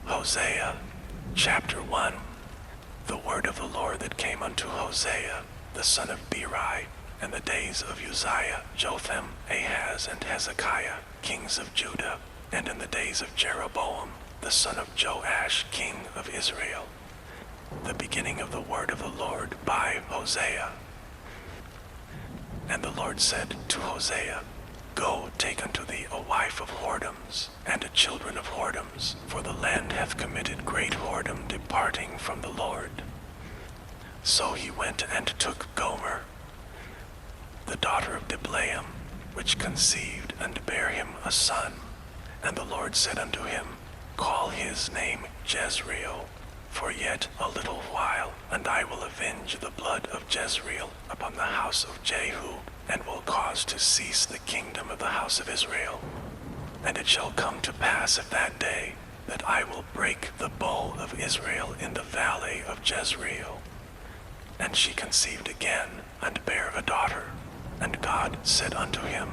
Hosea, chapter 1. The word of the Lord that came unto Hosea, the son of Beeri, in the days of Uzziah, Jotham, Ahaz, and Hezekiah, kings of Judah, and in the days of Jeroboam, the son of Joash, king of Israel. The beginning of the word of the Lord by Hosea. And the Lord said to Hosea, Go, take unto thee a wife of whoredoms, and children of whoredoms, for the land hath committed great whoredom, departing from the Lord. So he went and took Gomer, the daughter of Diblaim, which conceived and bare him a son. And the Lord said unto him, Call his name Jezreel, for yet a little while, and I will avenge the blood of Jezreel upon the house of Jehu, and will cause to cease the kingdom of the house of Israel. And it shall come to pass at that day, that I will break the bow of Israel in the valley of Jezreel. And she conceived again, and bare a daughter. And God said unto him,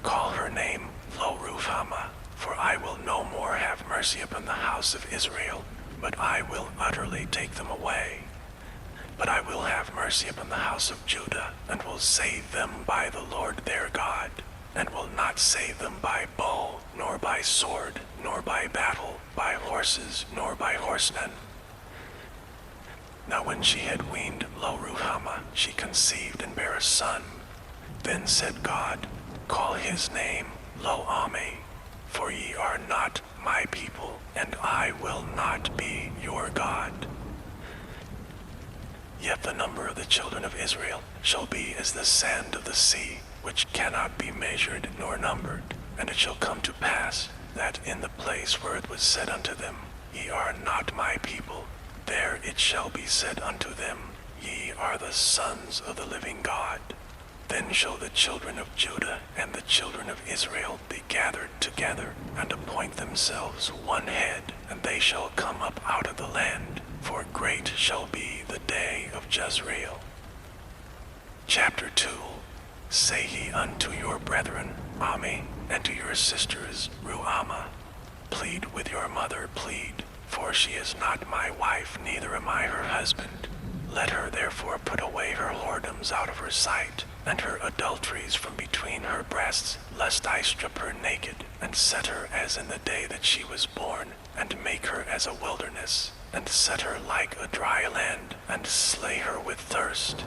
Call her name Lo-Ruhamah, for I will no more have mercy upon the house of Israel, but I will utterly take them away. But I will have mercy upon the house of Judah, and will save them by the Lord their God, and will not save them by bow, nor by sword, nor by battle, by horses, nor by horsemen. Now when she had weaned Lo-Ruhamah, she conceived and bare a son. Then said God, Call his name Lo-Ammi, for ye are not my people, and I will not be your God. Yet the number of the children of Israel shall be as the sand of the sea, which cannot be measured nor numbered. And it shall come to pass, that in the place where it was said unto them, Ye are not my people, there it shall be said unto them, Ye are the sons of the living God. Then shall the children of Judah and the children of Israel be gathered together, and appoint themselves one head, and they shall come up out of the land, for great shall be the day of Jezreel. Chapter 2. Say ye unto your brethren, Ammi, and to your sisters, Ruhamah, Plead with your mother, plead, for she is not my wife, neither am I her husband. Let her therefore put away her whoredoms out of her sight, and her adulteries from between her breasts, lest I strip her naked, and set her as in the day that she was born, and make her as a wilderness, and set her like a dry land, and slay her with thirst.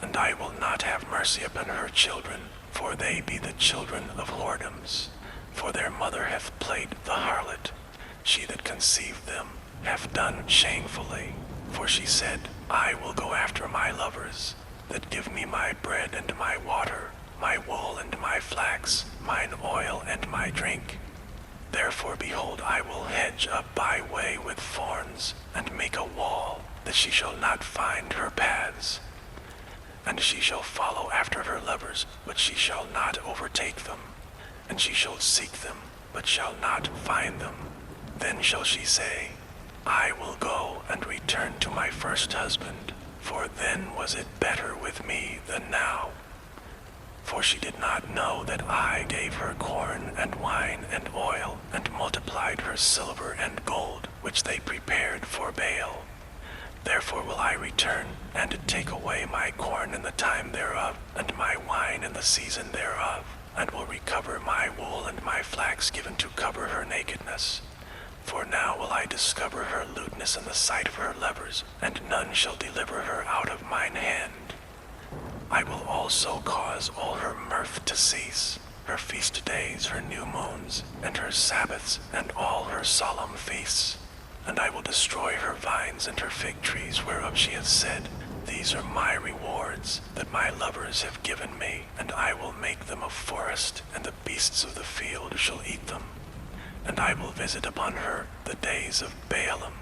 And I will not have mercy upon her children, for they be the children of whoredoms. For their mother hath played the harlot, she that conceived them hath done shamefully. For she said, I will go after my lovers, that give me my bread and my water, my wool and my flax, mine oil and my drink. Therefore, behold, I will hedge up by way with thorns, and make a wall, that she shall not find her paths. And she shall follow after her lovers, but she shall not overtake them. And she shall seek them, but shall not find them. Then shall she say, I will go and return to my first husband, for then was it better with me than now. For she did not know that I gave her corn and wine and oil, and multiplied her silver and gold, which they prepared for Baal. Therefore will I return, and take away my corn in the time thereof, and my wine in the season thereof, and will recover my wool and my flax given to cover her nakedness. For now will I discover her lewdness in the sight of her lovers, and none shall deliver her out of mine hand. I will also cause all her mirth to cease, her feast days, her new moons, and her Sabbaths, and all her solemn feasts. And I will destroy her vines and her fig trees, whereof she hath said, These are my rewards, that my lovers have given me, and I will make them a forest, and the beasts of the field shall eat them. And I will visit upon her the days of Baalim,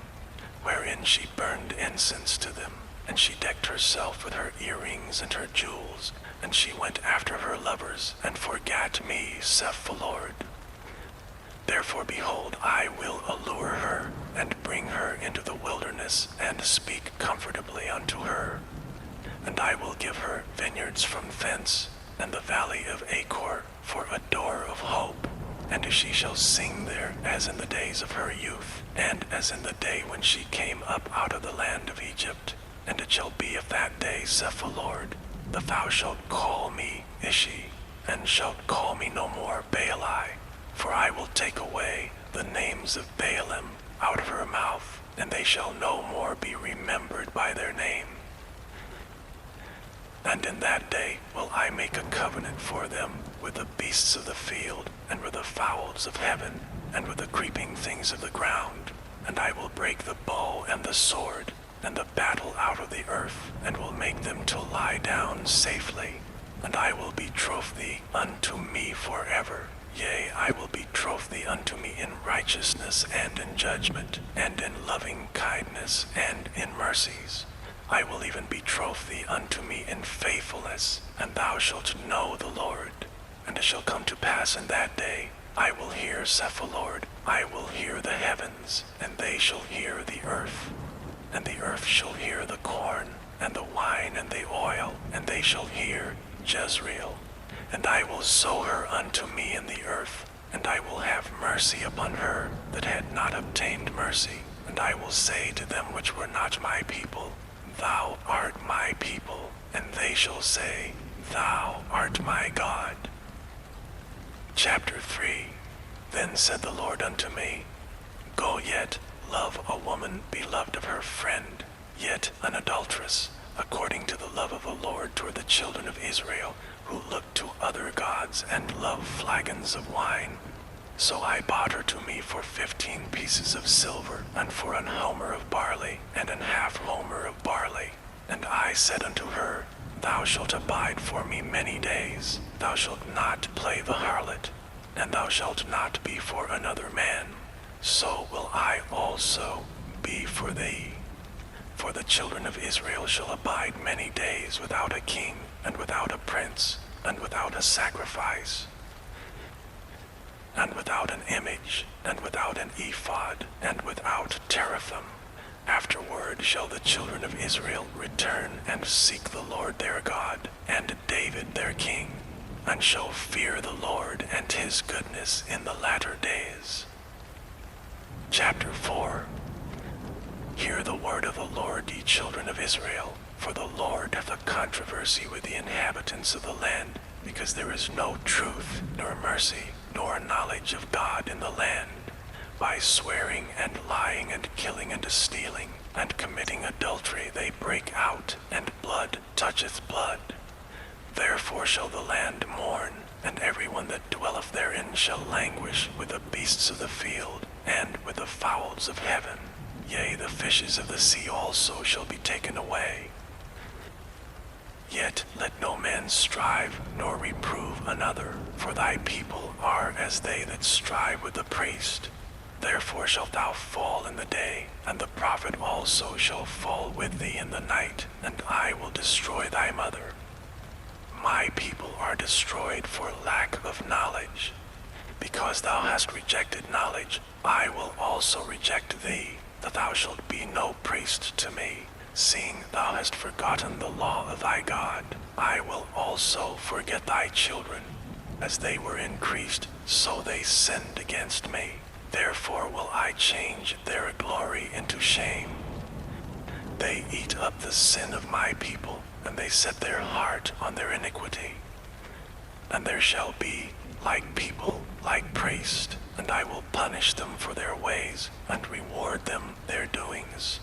wherein she burned incense to them, and she decked herself with her earrings and her jewels, and she went after her lovers, and forgat me, saith the Lord. Therefore, behold, I will allure her, and bring her into the wilderness, and speak comfortably unto her. And I will give her vineyards from thence, and the valley of Achor for a door of hope. and she shall sing there as in the days of her youth, and as in the day when she came up out of the land of Egypt. And it shall be of that day, saith the Lord, that thou shalt call me Ishi, and shalt call me no more Baali, for I will take away the names of Baalim out of her mouth, and they shall no more be remembered by their name. And in that day will I make a covenant for them with the beasts of the field, and with the fowls of heaven, and with the creeping things of the ground. And I will break the bow and the sword, and the battle out of the earth, and will make them to lie down safely. And I will betroth thee unto me forever. Yea, I will betroth thee unto me in righteousness and in judgment, and in loving kindness and in mercies. I will even betroth thee unto me in faithfulness, and thou shalt know the Lord. And it shall come to pass in that day, I will hear, saith the Lord, I will hear the heavens, and they shall hear the earth. And the earth shall hear the corn, and the wine, and the oil, and they shall hear Jezreel. And I will sow her unto me in the earth, and I will have mercy upon her that had not obtained mercy. And I will say to them which were not my people, Thou art my people, and they shall say, Thou art my God. Chapter 3. Then said the Lord unto me, Go yet, love a woman beloved of her friend, yet an adulteress, according to the love of the Lord toward the children of Israel, who look to other gods and love flagons of wine. So I bought her to me for 15 pieces of silver, and for an homer of barley, and an half homer of barley. And I said unto her, Thou shalt abide for me many days, thou shalt not play the harlot, and thou shalt not be for another man. So will I also be for thee. For the children of Israel shall abide many days without a king, and without a prince, and without a sacrifice, and without an image, and without an ephod, and without teraphim. Afterward shall the children of Israel return and seek the Lord their God, and David their king, and shall fear the Lord and his goodness in the latter days. Chapter 4. Hear the word of the Lord, ye children of Israel, for the Lord hath a controversy with the inhabitants of the land, because there is no truth, nor mercy, nor knowledge of God in the land. By swearing and lying and killing and stealing and committing adultery they break out, and blood toucheth blood. Therefore shall the land mourn, and every one that dwelleth therein shall languish with the beasts of the field, and with the fowls of heaven. Yea, the fishes of the sea also shall be taken away. Yet let no man strive nor reprove another, for thy people are as they that strive with the priest. Therefore shalt thou fall in the day, and the prophet also shall fall with thee in the night, and I will destroy thy mother. My people are destroyed for lack of knowledge. Because thou hast rejected knowledge, I will also reject thee, that thou shalt be no priest to me. Seeing thou hast forgotten the law of thy God, I will also forget thy children. As they were increased, so they sinned against me. Therefore will I change their glory into shame. They eat up the sin of my people, and they set their heart on their iniquity. And there shall be like people, like priests, and I will punish them for their ways, and reward them their doings.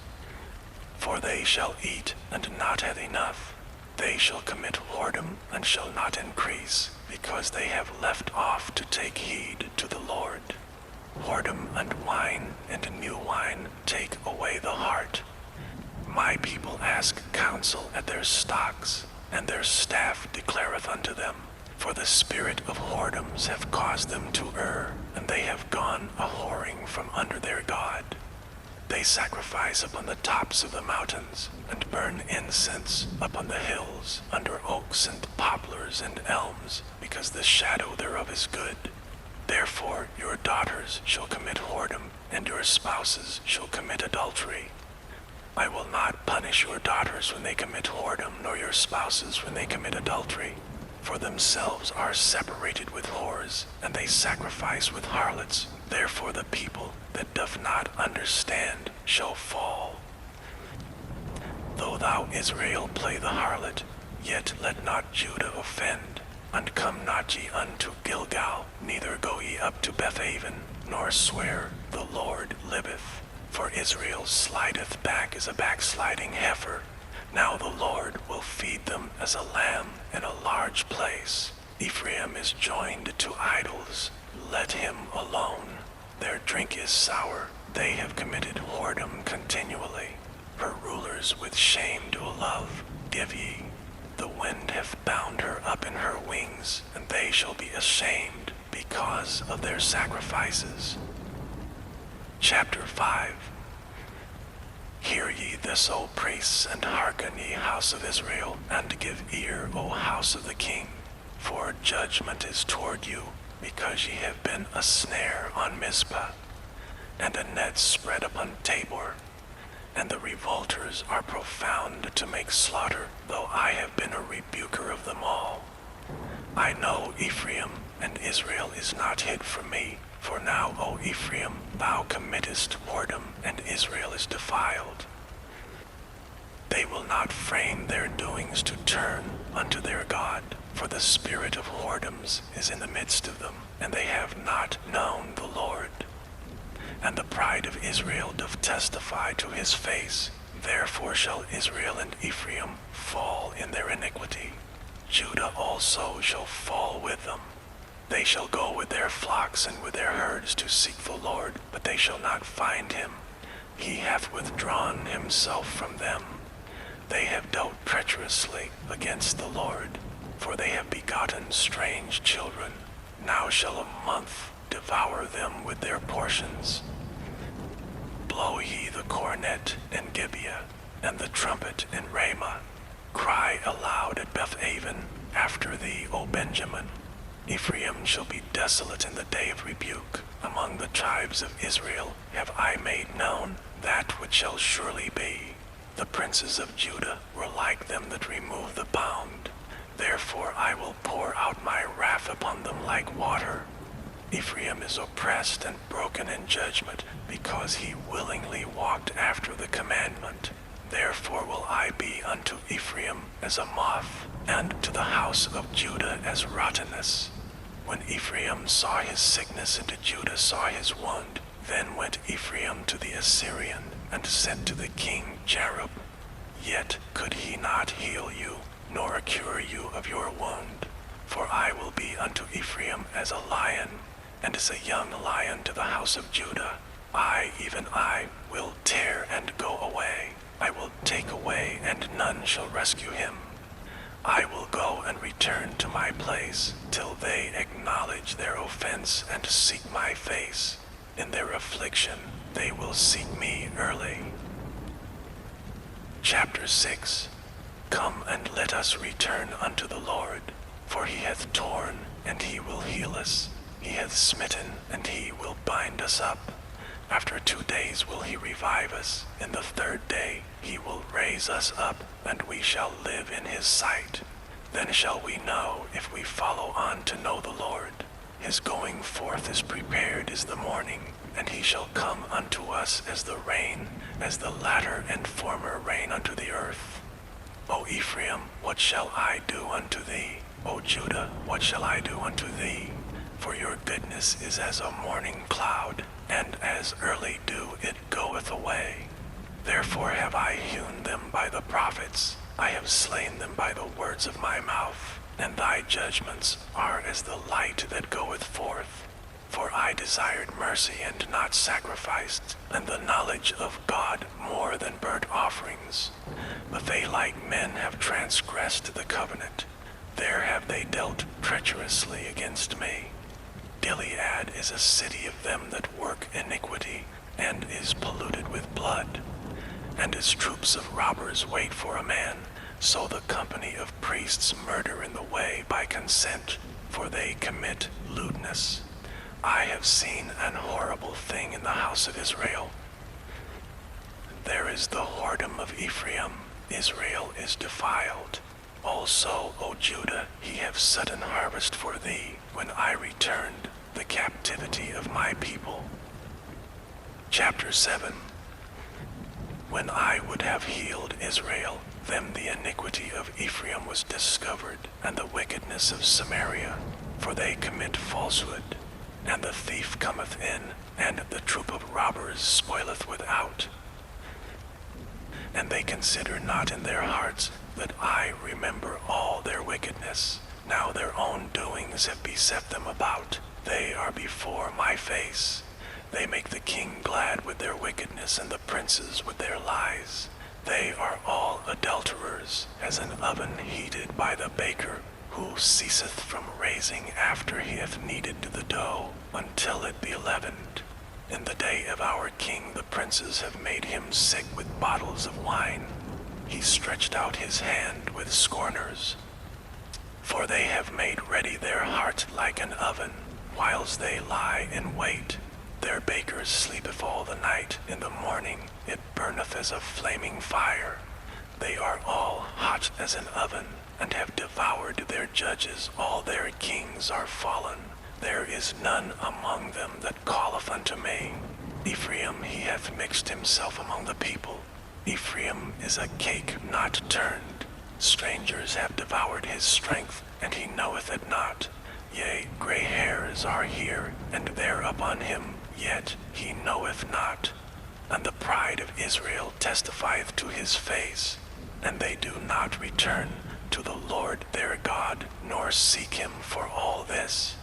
For they shall eat and not have enough. They shall commit whoredom and shall not increase, because they have left off to take heed to the Lord. Whoredom and wine and new wine take away the heart. My people ask counsel at their stocks, and their staff declareth unto them. For the spirit of whoredoms have caused them to err, and they have gone a-whoring from under their God. They sacrifice upon the tops of the mountains, and burn incense upon the hills, under oaks and poplars and elms, because the shadow thereof is good. Therefore your daughters shall commit whoredom, and your spouses shall commit adultery. I will not punish your daughters when they commit whoredom, nor your spouses when they commit adultery. for themselves are separated with whores, and they sacrifice with harlots. Therefore the people that doth not understand shall fall. Though thou, Israel, play the harlot, yet let not Judah offend. And come not ye unto Gilgal, neither go ye up to Bethaven, nor swear, the Lord liveth. For Israel slideth back as a backsliding heifer. Now the Lord will feed them as a lamb in a large place. Ephraim is joined to idols, let him alone. Their drink is sour, they have committed whoredom continually. Her rulers with shame do love, give ye. The wind hath bound her up in her wings, and they shall be ashamed because of their sacrifices. Chapter 5. Hear ye this, O priests, and hearken, ye house of Israel, and give ear, O house of the king. For judgment is toward you, because ye have been a snare on Mizpah, and a net spread upon Tabor. And the revolters are profound to make slaughter, though I have been a rebuker of them all. I know Ephraim, and Israel is not hid from me. For now, O Ephraim, thou committest whoredom, and Israel is defiled. They will not frame their doings to turn unto their God, for the spirit of whoredoms is in the midst of them, and they have not known the Lord. And the pride of Israel doth testify to his face. Therefore shall Israel and Ephraim fall in their iniquity. Judah also shall fall with them. They shall go with their flocks and with their herds to seek the Lord, but they shall not find him. He hath withdrawn himself from them. They have dealt treacherously against the Lord, for they have begotten strange children. Now shall a month devour them with their portions. Blow ye the cornet in Gibeah, and the trumpet in Ramah. Cry aloud at Bethaven, after thee, O Benjamin. Ephraim shall be desolate in the day of rebuke. Among the tribes of Israel have I made known that which shall surely be. The princes of Judah were like them that remove the bound. Therefore I will pour out my wrath upon them like water. Ephraim is oppressed and broken in judgment, because he willingly walked after the commandment. Therefore will I be unto Ephraim as a moth, and to the house of Judah as rottenness. When Ephraim saw his sickness, and Judah saw his wound, then went Ephraim to the Assyrian, and said to the king Jareb, Yet could he not heal you, nor cure you of your wound. For I will be unto Ephraim as a lion, and as a young lion to the house of Judah. I, even I, will tear and go away. I will take away, and none shall rescue him. I will go and return to my place, till they acknowledge their offense and seek my face. In their affliction they will seek me early. Chapter 6. Come and let us return unto the Lord, for he hath torn, and he will heal us. He hath smitten, and he will bind us up. After 2 days will he revive us. In the 3rd day he will raise us up, and we shall live in his sight. Then shall we know if we follow on to know the Lord. His going forth is prepared as the morning, and he shall come unto us as the rain, as the latter and former rain unto the earth. O Ephraim, what shall I do unto thee? O Judah, what shall I do unto thee? For your goodness is as a morning cloud, and as early dew it goeth away. Therefore have I hewn them by the prophets, I have slain them by the words of my mouth, and thy judgments are as the light that goeth forth. For I desired mercy and not sacrifice, and the knowledge of God more than burnt offerings. But they like men have transgressed the covenant, there have they dealt treacherously against me. Gilead is a city of them that work iniquity, and is polluted with blood. And as troops of robbers wait for a man, so the company of priests murder in the way by consent, for they commit lewdness. I have seen an horrible thing in the house of Israel. There is the whoredom of Ephraim, Israel is defiled. Also, O Judah, he have set an harvest for thee, when I returned the captivity of my people. Chapter 7. When I would have healed Israel, then the iniquity of Ephraim was discovered, and the wickedness of Samaria, for they commit falsehood. And the thief cometh in, and the troop of robbers spoileth without. And they consider not in their hearts that I remember all their wickedness. Now their own doings have beset them about. They are before my face. They make the king glad with their wickedness, and the princes with their lies. They are all adulterers, as an oven heated by the baker, who ceaseth from raising after he hath kneaded the dough, until it be leavened. In the day of our king the princes have made him sick with bottles of wine. He stretched out his hand with scorners. For they have made ready their heart like an oven, whiles they lie in wait. Their bakers sleepeth all the night, in the morning it burneth as a flaming fire. They are all hot as an oven, and have devoured their judges. All their kings are fallen. There is none among them that calleth unto me. Ephraim he hath mixed himself among the people. Ephraim is a cake not turned. Strangers have devoured his strength, and he knoweth it not. Yea, gray hairs are here and there upon him, yet he knoweth not. And the pride of Israel testifieth to his face, and they do not return to the Lord their God, nor seek him for all this.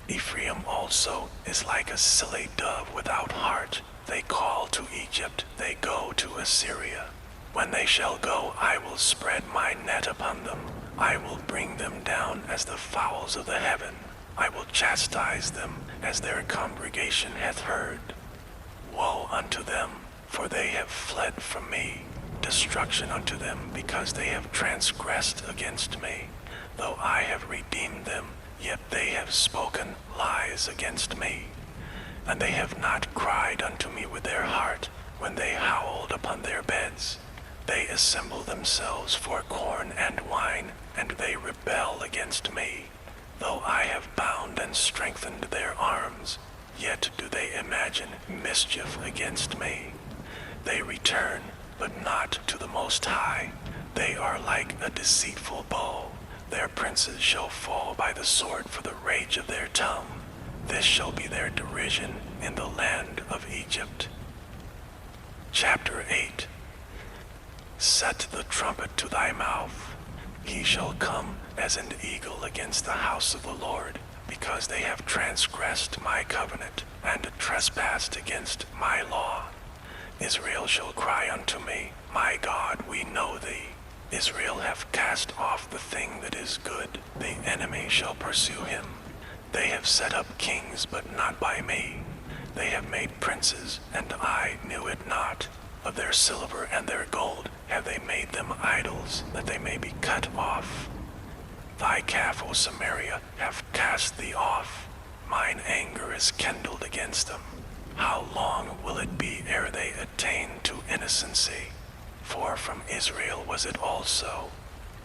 Ephraim also is like a silly dove without heart. They call to Egypt, they go to Assyria. When they shall go, I will spread my net upon them. I will bring them down as the fowls of the heaven. I will chastise them as their congregation hath heard. Woe unto them, for they have fled from me. Destruction unto them, because they have transgressed against me. Though I have redeemed them, yet they have spoken lies against me. And they have not cried unto me with their heart, when they howled upon their beds. They assemble themselves for corn and wine, and they rebel against me. Though I have bound and strengthened their arms, yet do they imagine mischief against me. They return, but not to the Most High. They are like a deceitful bow. Their princes shall fall by the sword for the rage of their tongue. This shall be their derision in the land of Egypt. Chapter 8. Set the trumpet to thy mouth. He shall come as an eagle against the house of the Lord, because they have transgressed my covenant, and trespassed against my law. Israel shall cry unto me, My God, we know thee. Israel hath cast off the thing that is good. The enemy shall pursue him. They have set up kings, but not by me. They have made princes, and I knew it not. Of their silver and their gold have they made them idols, that they may be cut off. Thy calf, O Samaria, hath cast thee off. Mine anger is kindled against them. How long will it be ere they attain to innocency? For from Israel was it also.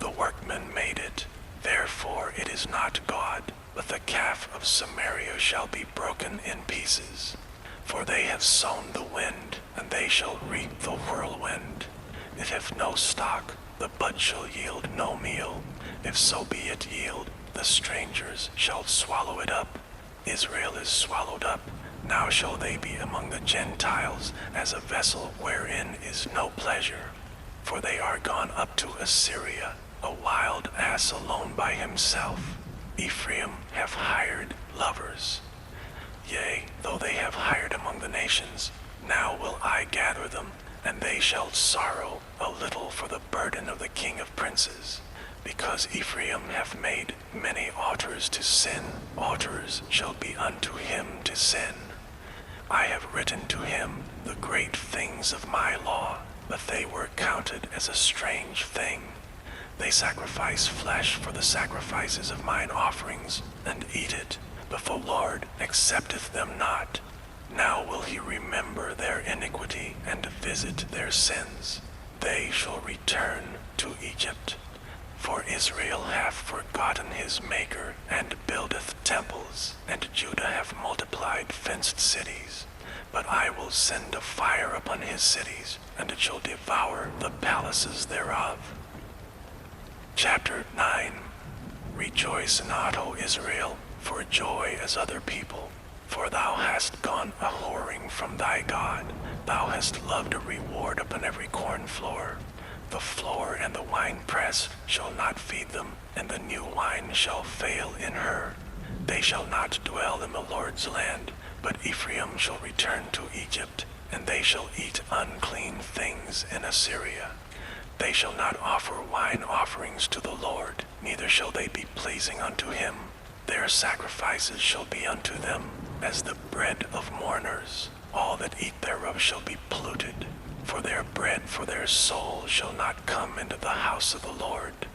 The workman made it. Therefore it is not God, but the calf of Samaria shall be broken in pieces. For they have sown the wind, and they shall reap the whirlwind. It hath no stock, the bud shall yield no meal. If so be it yield, the strangers shall swallow it up. Israel is swallowed up. Now shall they be among the Gentiles, as a vessel wherein is no pleasure. For they are gone up to Assyria, a wild ass alone by himself. Ephraim hath hired lovers. Yea, though they have hired among the nations, now will I gather them, and they shall sorrow a little for the burden of the king of princes. Because Ephraim hath made many altars to sin, altars shall be unto him to sin. I have written to him the great things of my law, but they were counted as a strange thing. They sacrifice flesh for the sacrifices of mine offerings, and eat it, but the Lord accepteth them not. Now will he remember their iniquity, and visit their sins. They shall return, to Egypt. For Israel hath forgotten his Maker, and buildeth temples, and Judah hath multiplied fenced cities. But I will send a fire upon his cities, and it shall devour the palaces thereof. Chapter 9. Rejoice not, O Israel, for joy as other people. For thou hast gone a whoring from thy God. Thou hast loved a reward upon every corn floor. The floor and the winepress shall not feed them, and the new wine shall fail in her. They shall not dwell in the Lord's land, but Ephraim shall return to Egypt, and they shall eat unclean things in Assyria. They shall not offer wine offerings to the Lord, neither shall they be pleasing unto him. Their sacrifices shall be unto them as the bread of mourners. All that eat thereof shall be polluted. For their bread for their soul shall not come into the house of the Lord.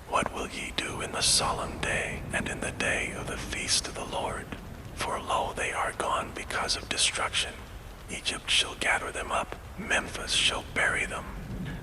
What will ye do in the solemn day, and in the day of the feast of the Lord? For lo, they are gone because of destruction. Egypt shall gather them up, Memphis shall bury them.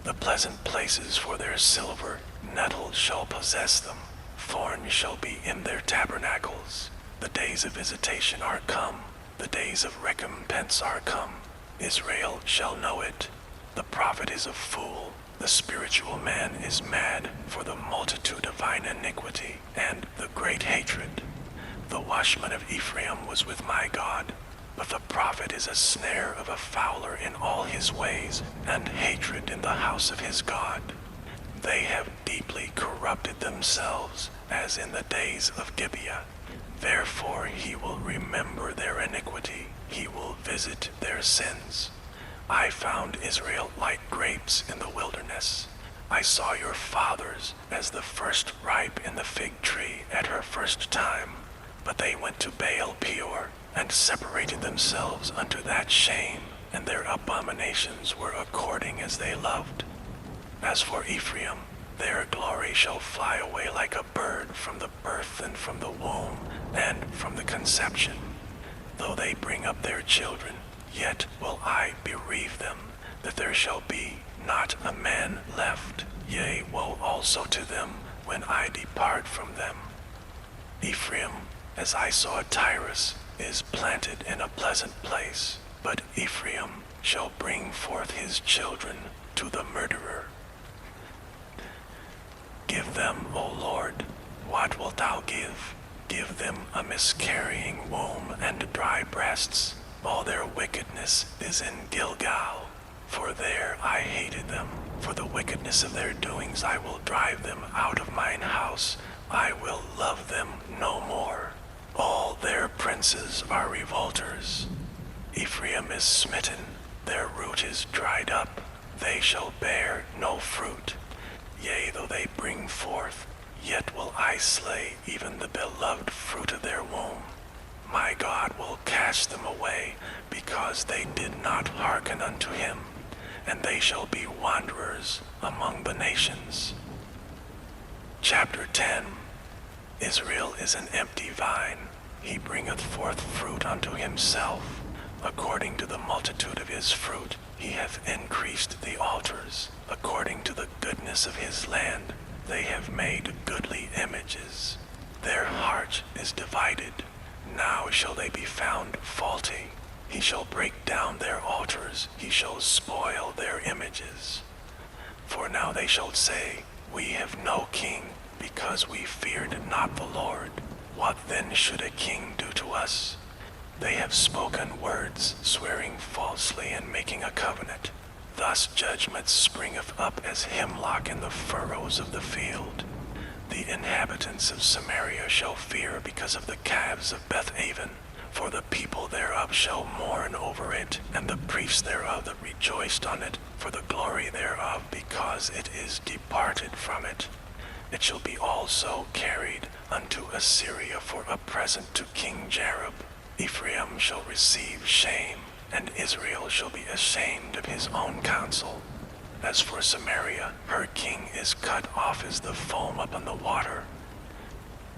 The pleasant places for their silver, nettles shall possess them. Thorns shall be in their tabernacles. The days of visitation are come, the days of recompense are come. Israel shall know it. The prophet is a fool, the spiritual man is mad, for the multitude of thine iniquity, and the great hatred. The watchman of Ephraim was with my God, but the prophet is a snare of a fowler in all his ways, and hatred in the house of his God. They have deeply corrupted themselves, as in the days of Gibeah. Therefore he will remember their iniquity, he will visit their sins. I found Israel like grapes in the wilderness. I saw your fathers as the first ripe in the fig tree at her first time. But they went to Baal Peor, and separated themselves unto that shame, and their abominations were according as they loved. As for Ephraim, their glory shall fly away like a bird from the birth and from the womb and from the conception. Though they bring up their children, yet will I bereave them, that there shall be not a man left. Yea, woe also to them when I depart from them. Ephraim, as I saw Tyrus, is planted in a pleasant place, but Ephraim shall bring forth his children to the murderer. Give them, O Lord, what wilt thou give? Give them a miscarrying womb and dry breasts. All their wickedness is in Gilgal, for there I hated them. For the wickedness of their doings I will drive them out of mine house. I will love them no more. All their princes are revolters. Ephraim is smitten, their root is dried up. They shall bear no fruit. Yea, though they bring forth, yet will I slay even the beloved fruit of their womb. My God will cast them away, because they did not hearken unto him, and they shall be wanderers among the nations. Chapter 10. Israel is an empty vine. He bringeth forth fruit unto himself. According to the multitude of his fruit, he hath increased the altars. According to the goodness of his land, they have made goodly images. Their heart is divided. Now shall they be found faulty. He shall break down their altars. He shall spoil their images. For now they shall say, We have no king, because we feared not the Lord. What then should a king do to us? They have spoken words, swearing falsely and making a covenant. Thus judgment springeth up as hemlock in the furrows of the field. The inhabitants of Samaria shall fear because of the calves of Beth-aven, for the people thereof shall mourn over it, and the priests thereof that rejoiced on it, for the glory thereof, because it is departed from it. It shall be also carried unto Assyria for a present to King Jareb. Ephraim shall receive shame, and Israel shall be ashamed of his own counsel. As for Samaria, her king is cut off as the foam upon the water.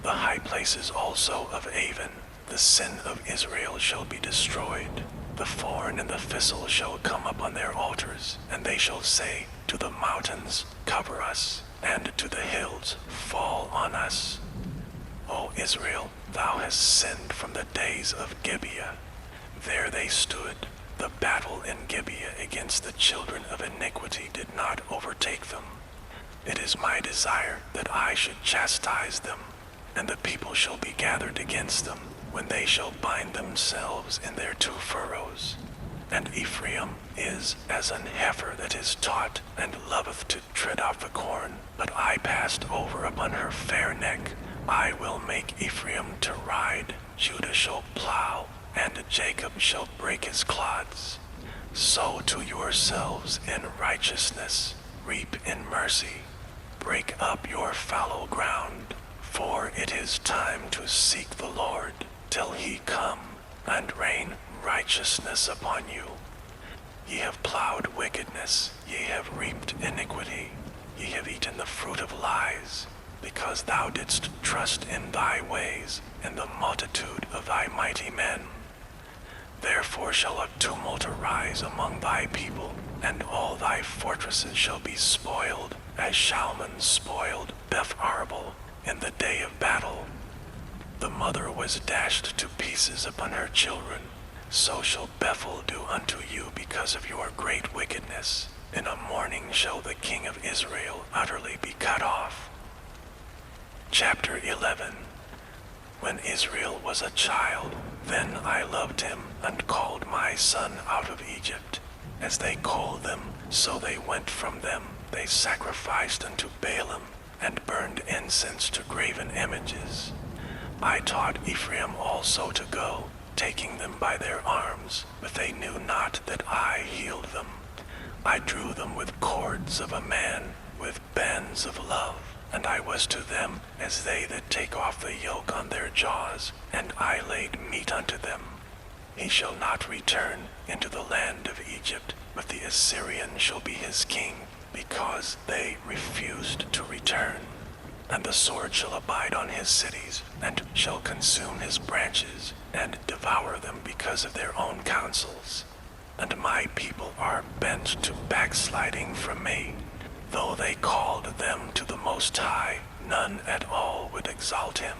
The high places also of Avon, the sin of Israel shall be destroyed. The thorn and the thistle shall come up on their altars, and they shall say to the mountains, cover us, and to the hills, fall on us. O Israel, thou hast sinned from the days of Gibeah. There they stood. The battle in Gibeah against the children of iniquity did not overtake them. It is my desire that I should chastise them, and the people shall be gathered against them, when they shall bind themselves in their two furrows. And Ephraim is as an heifer that is taught, and loveth to tread off the corn. But I passed over upon her fair neck. I will make Ephraim to ride, Judah shall plow, and Jacob shall break his clods. Sow to yourselves in righteousness, reap in mercy. Break up your fallow ground, for it is time to seek the Lord, till he come, and rain righteousness upon you. Ye have plowed wickedness, ye have reaped iniquity, ye have eaten the fruit of lies, because thou didst trust in thy ways, in the multitude of thy mighty men. Therefore shall a tumult arise among thy people, and all thy fortresses shall be spoiled, as Shalman spoiled Beth Arbel in the day of battle. The mother was dashed to pieces upon her children. So shall Bethel do unto you because of your great wickedness. In a morning shall the king of Israel utterly be cut off. Chapter 11. When Israel was a child, then I loved him, and called my son out of Egypt. As they called them, so they went from them. They sacrificed unto Baalim, and burned incense to graven images. I taught Ephraim also to go, taking them by their arms, but they knew not that I healed them. I drew them with cords of a man, with bands of love, and I was to them as they that take off the yoke on their jaws, and I laid meat unto them. He shall not return into the land of Egypt, but the Assyrian shall be his king, because they refused to return. And the sword shall abide on his cities, and shall consume his branches, and devour them because of their own counsels. And my people are bent to backsliding from me. Though they called them to the Most High, none at all would exalt him.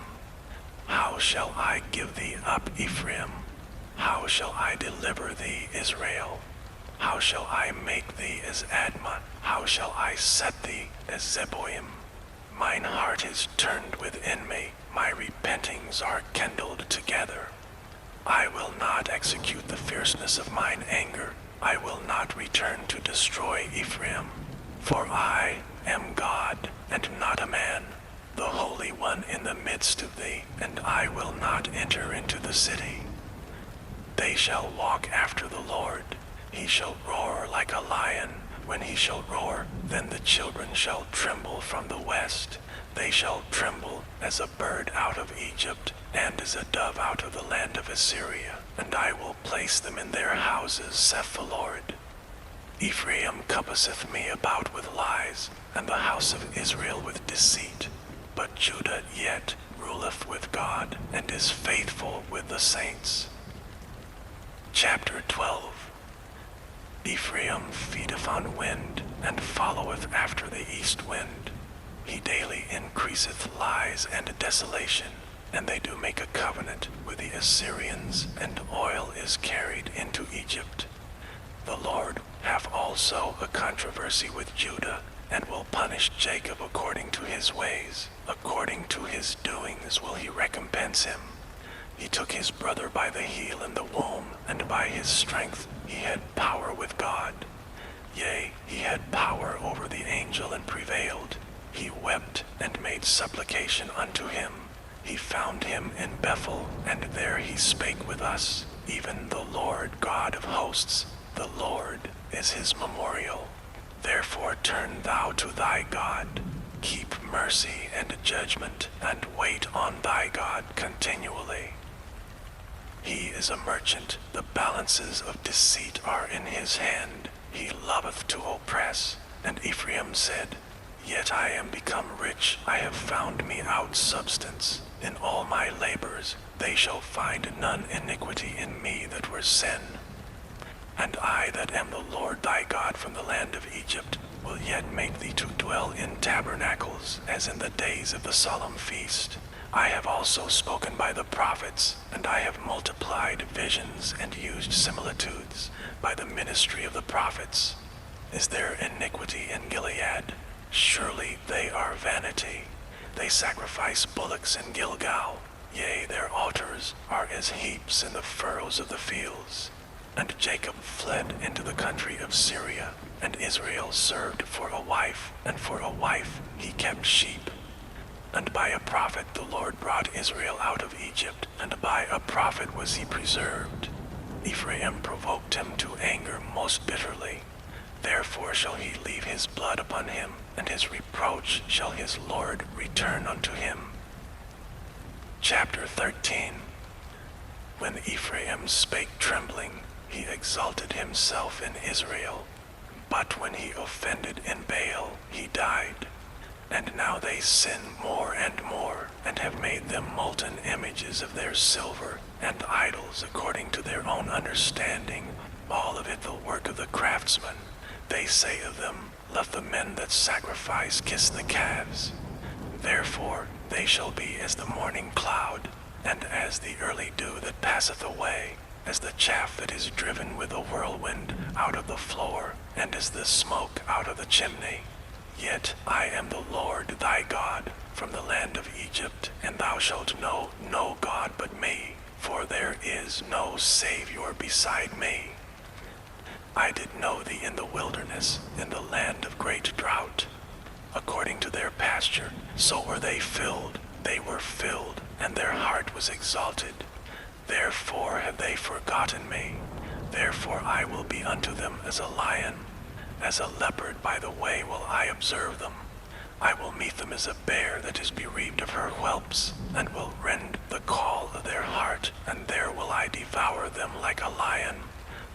How shall I give thee up, Ephraim? How shall I deliver thee, Israel? How shall I make thee as Admah? How shall I set thee as Zeboim? Mine heart is turned within me, my repentings are kindled together. I will not execute the fierceness of mine anger, I will not return to destroy Ephraim. For I am God, and not a man, the Holy One in the midst of thee, and I will not enter into the city. They shall walk after the Lord, he shall roar like a lion. When he shall roar, then the children shall tremble from the west. They shall tremble as a bird out of Egypt, and as a dove out of the land of Assyria. And I will place them in their houses, saith the Lord. Ephraim compasseth me about with lies, and the house of Israel with deceit. But Judah yet ruleth with God, and is faithful with the saints. Chapter 12. Ephraim feedeth on wind, and followeth after the east wind. He daily increaseth lies and desolation, and they do make a covenant with the Assyrians, and oil is carried into Egypt. The Lord hath also a controversy with Judah, and will punish Jacob according to his ways. According to his doings will he recompense him. He took his brother by the heel in the womb, and by his strength he had power with God. Yea, he had power over the angel and prevailed. He wept and made supplication unto him. He found him in Bethel, and there he spake with us. Even the Lord God of hosts, the Lord is his memorial. Therefore turn thou to thy God. Keep mercy and judgment, and wait on thy God continually. He is a merchant, the balances of deceit are in his hand. He loveth to oppress. And Ephraim said, Yet I am become rich, I have found me out substance. In all my labors they shall find none iniquity in me that were sin. And I that am the Lord thy God from the land of Egypt will yet make thee to dwell in tabernacles, as in the days of the solemn feast. I have also spoken by the prophets, and I have multiplied visions and used similitudes by the ministry of the prophets. Is there iniquity in Gilead? Surely they are vanity. They sacrifice bullocks in Gilgal. Yea, their altars are as heaps in the furrows of the fields. And Jacob fled into the country of Syria, and Israel served for a wife, and for a wife he kept sheep. And by a prophet the Lord brought Israel out of Egypt, and by a prophet was he preserved. Ephraim provoked him to anger most bitterly. Therefore shall he leave his blood upon him, and his reproach shall his Lord return unto him. Chapter 13. When Ephraim spake trembling, he exalted himself in Israel. But when he offended in Baal, he died. And now they sin more and more, and have made them molten images of their silver, and idols according to their own understanding, all of it the work of the craftsman. They say of them, let the men that sacrifice kiss the calves. Therefore they shall be as the morning cloud, and as the early dew that passeth away, as the chaff that is driven with a whirlwind out of the floor, and as the smoke out of the chimney. Yet I am the Lord thy God from the land of Egypt, and thou shalt know no God but me, for there is no Savior beside me. I did know thee in the wilderness, in the land of great drought. According to their pasture, so were they filled, and their heart was exalted. Therefore have they forgotten me. Therefore I will be unto them as a lion. As a leopard by the way will I observe them. I will meet them as a bear that is bereaved of her whelps, and will rend the call of their heart, and there will I devour them like a lion.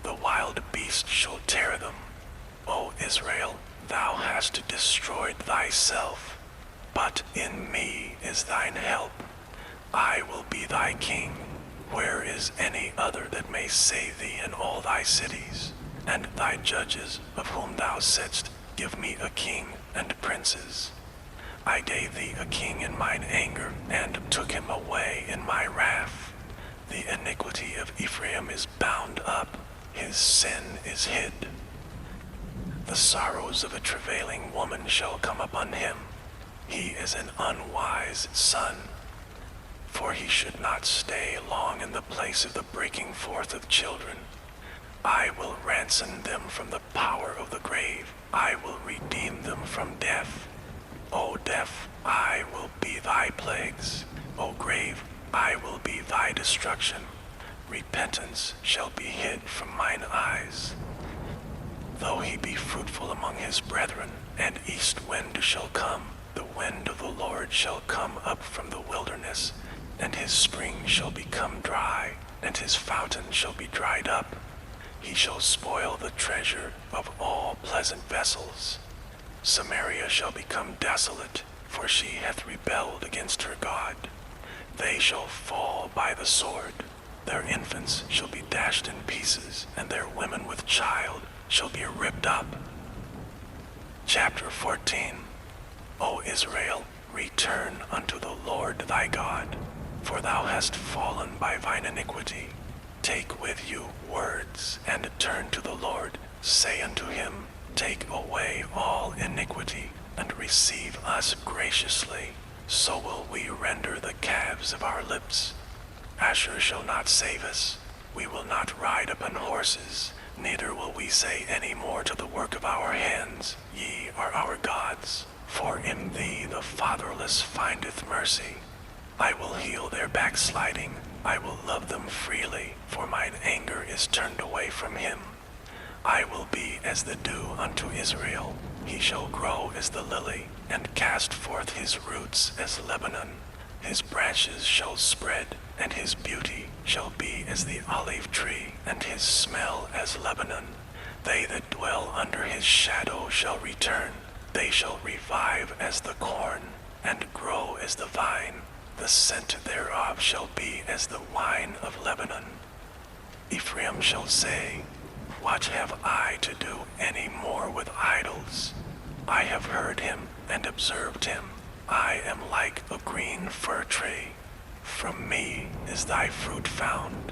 The wild beast shall tear them. O Israel, thou hast destroyed thyself, but in me is thine help. I will be thy king. Where is any other that may save thee in all thy cities? And thy judges, of whom thou saidst, give me a king and princes. I gave thee a king in mine anger, and took him away in my wrath. The iniquity of Ephraim is bound up, his sin is hid. The sorrows of a travailing woman shall come upon him. He is an unwise son. For he should not stay long in the place of the breaking forth of children. I will ransom them from the power of the grave. I will redeem them from death. O death, I will be thy plagues. O grave, I will be thy destruction. Repentance shall be hid from mine eyes. Though he be fruitful among his brethren, and east wind shall come, the wind of the Lord shall come up from the wilderness, and his spring shall become dry, and his fountain shall be dried up. He shall spoil the treasure of all pleasant vessels. Samaria shall become desolate, for she hath rebelled against her God. They shall fall by the sword. Their infants shall be dashed in pieces, and their women with child shall be ripped up. Chapter 14. O Israel, return unto the Lord thy God, for thou hast fallen by thine iniquity. Take with you words, and turn to the Lord. Say unto him, take away all iniquity, and receive us graciously. So will we render the calves of our lips. Asher shall not save us. We will not ride upon horses, neither will we say any more to the work of our hands, ye are our gods. For in thee the fatherless findeth mercy. I will heal their backsliding. I will love them freely, for mine anger is turned away from him. I will be as the dew unto Israel. He shall grow as the lily, and cast forth his roots as Lebanon. His branches shall spread, and his beauty shall be as the olive tree, and his smell as Lebanon. They that dwell under his shadow shall return. They shall revive as the corn, and grow as the vine. The scent thereof shall be as the wine of Lebanon. Ephraim shall say, What have I to do any more with idols? I have heard him and observed him. I am like a green fir tree. From me is thy fruit found.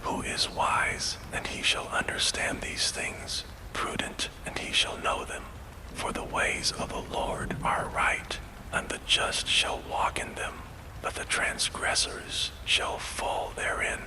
Who is wise, and he shall understand these things, prudent, and he shall know them. For the ways of the Lord are right, and the just shall walk in them, but the transgressors shall fall therein.